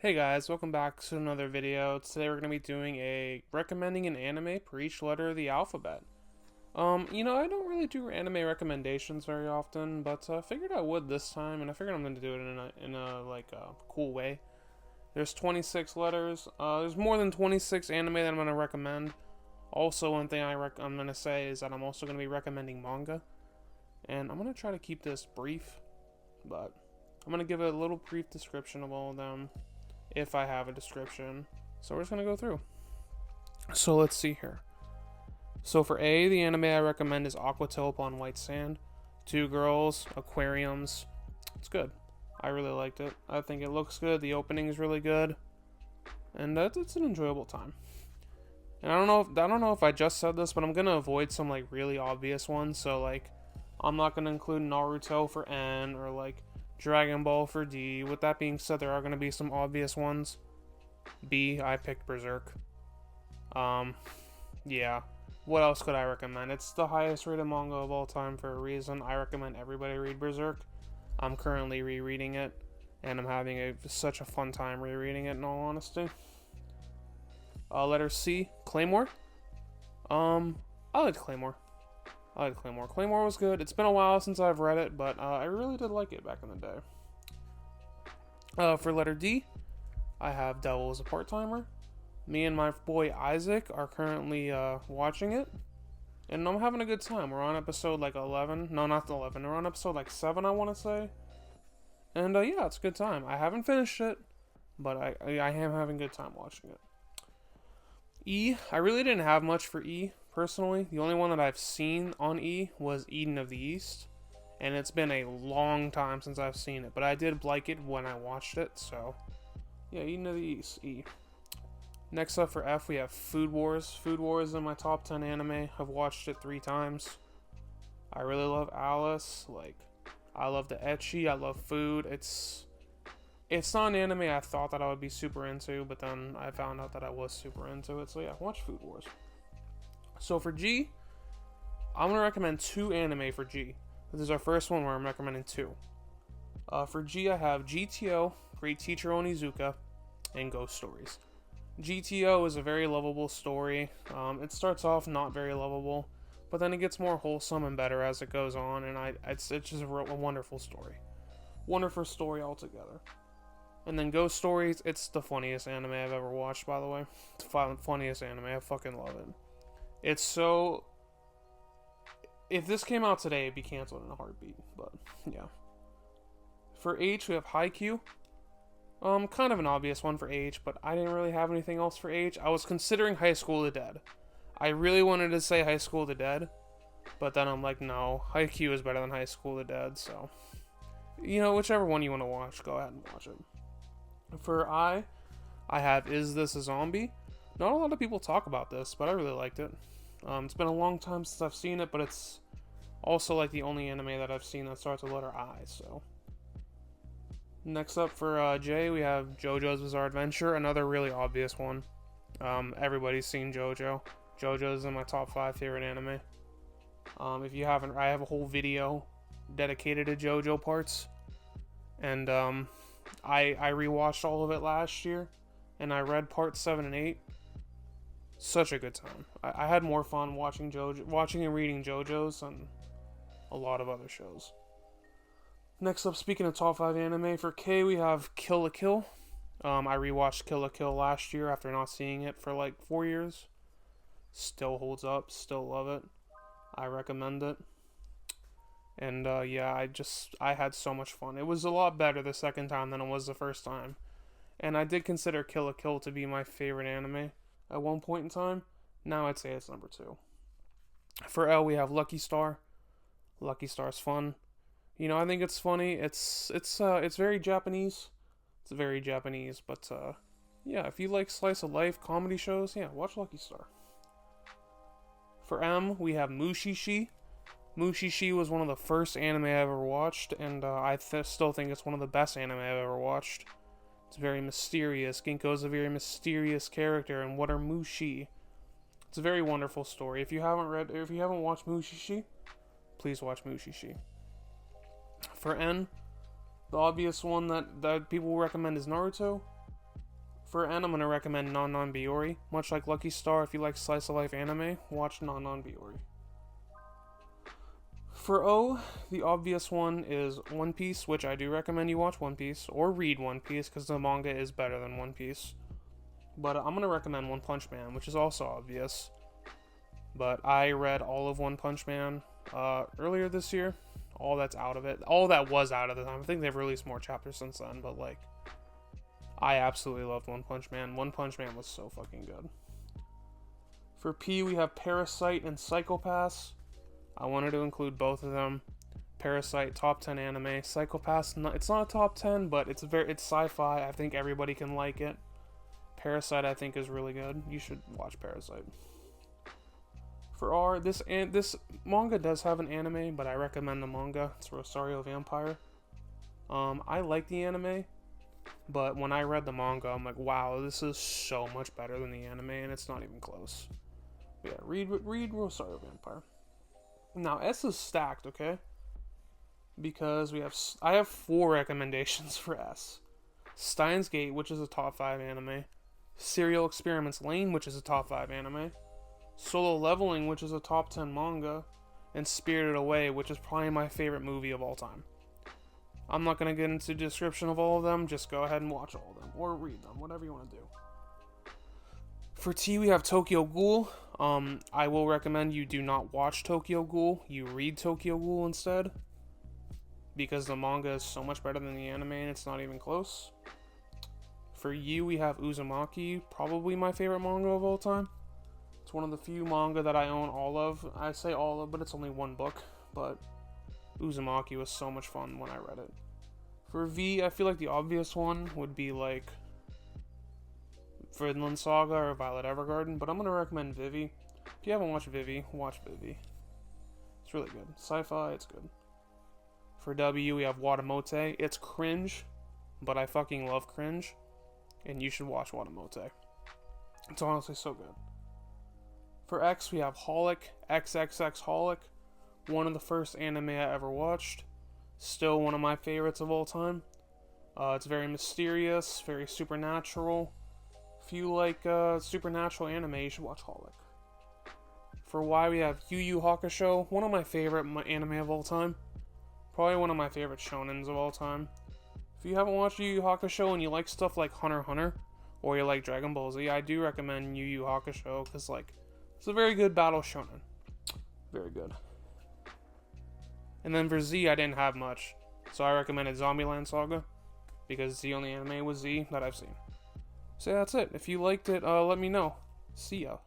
Hey guys, welcome back to another video. Today we're going to be doing a recommending an anime per each letter of the alphabet. I don't really do anime recommendations very often, but I figured I would this time, and I figured I'm going to do it in a cool way. There's 26 letters. There's more than 26 anime that I'm going to recommend. Also, one thing I'm going to say is that I'm also going to be recommending manga, and I'm going to try to keep this brief, but I'm going to give a little brief description of all of them, if I have a description. So we're just going to go through. So let's see here. So for A, the anime I recommend is Aquatope On White Sand. Two girls, aquariums. It's good. I really liked it. I think it looks good. The opening is really good. And it's an enjoyable time. And I don't know if I just said this, but I'm going to avoid some like really obvious ones. So like I'm not going to include Naruto for N or like Dragon Ball for D. With that being said, there are going to be some obvious ones. B, I picked Berserk. Yeah. What else could I recommend? It's the highest rated manga of all time for a reason. I recommend everybody read Berserk. I'm currently rereading it, and I'm having such a fun time rereading it, in all honesty. Letter C, Claymore. I liked Claymore. Claymore was good. It's been a while since I've read it, but I really did like it back in the day. For letter D, I have Devil is a Part-Timer. Me and my boy Isaac are currently watching it, and I'm having a good time. We're on episode like 11. No, not 11. We're on episode like 7, I want to say. And yeah, it's a good time. I haven't finished it, but I am having a good time watching it. E, I really didn't have much for E, personally. The only one that I've seen on E was Eden of the East, and it's been a long time since I've seen it, but I did like it when I watched it, so yeah, Eden of the East, E. Next up for F, we have Food Wars. Food Wars is in my top 10 anime. I've watched it 3 times. I really love Alice. Like, I love the ecchi. I love food. It's not an anime I thought that I would be super into, but then I found out that I was super into it. So yeah, watch Food Wars. So for G, I'm going to recommend 2 anime for G. This is our first one where I'm recommending 2. For G, I have GTO, Great Teacher Onizuka, and Ghost Stories. GTO is a very lovable story. It starts off not very lovable, but then it gets more wholesome and better as it goes on, and it's just a wonderful story. Wonderful story altogether. And then Ghost Stories, it's the funniest anime I've ever watched, by the way. It's the funniest anime. I fucking love it. It's so... If this came out today, it'd be canceled in a heartbeat, but yeah. For H, we have Haikyu. Kind of an obvious one for H, but I didn't really have anything else for H. I was considering High School of the Dead. I really wanted to say High School of the Dead, but then I'm like, no, Haikyu is better than High School of the Dead, so... whichever one you want to watch, go ahead and watch it. For I have Is This a Zombie? Not a lot of people talk about this, but I really liked it. It's been a long time since I've seen it, but it's also like the only anime that I've seen that starts with the letter I, so... Next up for J, we have JoJo's Bizarre Adventure, another really obvious one. Everybody's seen JoJo. JoJo's in my top 5 favorite anime. If you haven't, I have a whole video dedicated to JoJo parts. And I rewatched all of it last year, and I read parts 7 and 8. Such a good time. I had more fun watching and reading JoJo's than a lot of other shows. Next up, speaking of top 5 anime, for K we have Kill la Kill. I rewatched Kill la Kill last year after not seeing it for like 4 years. Still holds up, still love it. I recommend it. And yeah, I had so much fun. It was a lot better the second time than it was the first time. And I did consider Kill la Kill to be my favorite anime at one point in time. Now I'd say it's number 2. For L we have Lucky Star. Lucky Star's fun. I think it's funny. It's very Japanese. It's very Japanese, but yeah, if you like slice of life comedy shows, yeah, watch Lucky Star. For M, we have Mushishi. Mushishi was one of the first anime I ever watched, and I still think it's one of the best anime I've ever watched. It's very mysterious. Ginkgo's a very mysterious character, and what are Mushi? It's a very wonderful story. If you haven't watched Mushishi, please watch Mushishi. For N, the obvious one that people recommend is Naruto. For N, I'm going to recommend Non Biyori. Much like Lucky Star, if you like slice of life anime, watch Non Biyori. For O, the obvious one is One Piece, which I do recommend you watch One Piece, or read One Piece, because the manga is better than One Piece. But I'm going to recommend One Punch Man, which is also obvious. But I read all of One Punch Man earlier this year. All that's out of it. All that was out at the time. I think they've released more chapters since then, but like, I absolutely loved One Punch Man. One Punch Man was so fucking good. For P, we have Parasyte and Psycho-Pass. I wanted to include both of them. Parasyte, top 10 anime. Psycho-Pass, it's not a top 10, but it's sci-fi. I think everybody can like it. Parasyte, I think, is really good. You should watch Parasyte. For R, this manga does have an anime, but I recommend the manga. It's Rosario Vampire. I like the anime, but when I read the manga, I'm like, wow, this is so much better than the anime, and it's not even close. But yeah, read Rosario Vampire. Now, S is stacked, okay? Because I have 4 recommendations for S. Steins Gate, which is a top 5 anime. Serial Experiments Lauin, which is a top 5 anime. Solo Leveling, which is a top 10 manga. And Spirited Away, which is probably my favorite movie of all time. I'm not going to get into the description of all of them. Just go ahead and watch all of them. Or read them. Whatever you want to do. For T, we have Tokyo Ghoul. I will recommend you do not watch Tokyo Ghoul. You read Tokyo Ghoul instead. Because the manga is so much better than the anime and it's not even close. For you, we have Uzumaki. Probably my favorite manga of all time. It's one of the few manga that I own all of. I say all of, but it's only one book. But Uzumaki was so much fun when I read it. For V, I feel like the obvious one would be like Vinland Saga or Violet Evergarden, but I'm going to recommend Vivi. If you haven't watched Vivi, watch Vivi. It's really good. Sci-fi, it's good. For W, we have Watamote. It's cringe, but I fucking love cringe, and you should watch Watamote. It's honestly so good. For X, we have Holic, XXX Holic. One of the first anime I ever watched. Still one of my favorites of all time. It's very mysterious, very supernatural. If you like supernatural anime, you should watch Holic. For Y, we have Yu Yu Hakusho, one of my favorite anime of all time. Probably one of my favorite shonens of all time. If you haven't watched Yu Yu Hakusho and you like stuff like Hunter x Hunter, or you like Dragon Ball Z, I do recommend Yu Yu Hakusho, because like, it's a very good battle shonen. Very good. And then for Z, I didn't have much. So I recommended Zombieland Saga, because it's the only anime with Z that I've seen. So yeah, that's it. If you liked it, let me know. See ya.